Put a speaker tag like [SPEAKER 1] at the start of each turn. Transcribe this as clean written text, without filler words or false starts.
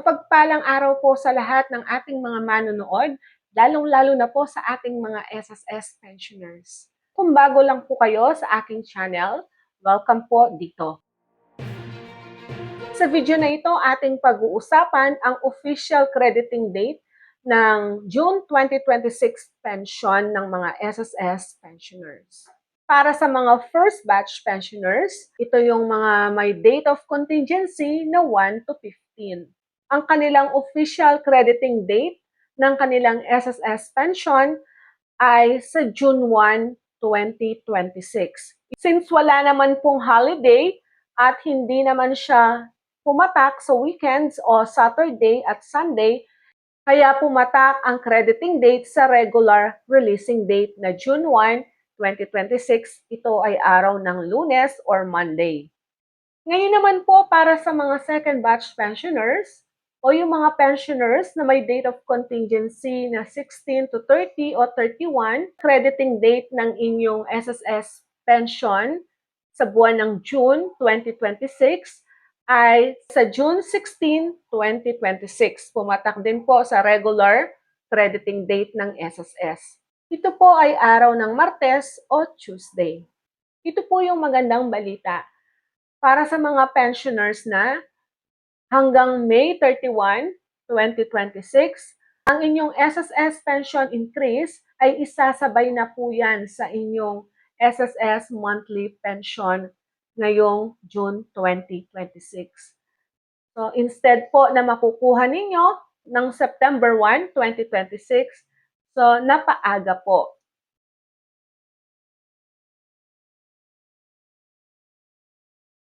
[SPEAKER 1] Mapagpalang araw po sa lahat ng ating mga manonood, lalong-lalo na po sa ating mga SSS pensioners. Kung bago lang po kayo sa aking channel, welcome po dito. Sa video na ito, ating pag-uusapan ang official crediting date ng June 2026 pension ng mga SSS pensioners. Para sa mga first batch pensioners, ito yung mga may date of contingency na 1 to 15. Ang kanilang official crediting date ng kanilang SSS pension ay sa June 1, 2026. Since wala naman pong holiday at hindi naman siya pumatak sa weekends o Saturday at Sunday, kaya pumatak ang crediting date sa regular releasing date na June 1, 2026. Ito ay araw ng Lunes or Monday. Ngayon naman po para sa mga second batch pensioners o yung mga pensioners na may date of contingency na 16 to 30 o 31, crediting date ng inyong SSS pension sa buwan ng June 2026 ay sa June 16, 2026. Pumatak din po sa regular crediting date ng SSS. Ito po ay araw ng Martes o Tuesday. Ito po yung magandang balita para sa mga pensioners na hanggang May 31, 2026, ang inyong SSS pension increase ay isasabay na po yan sa inyong SSS monthly pension ngayong June 2026. So instead po na makukuha ninyo ng September 1, 2026, so napaaga po.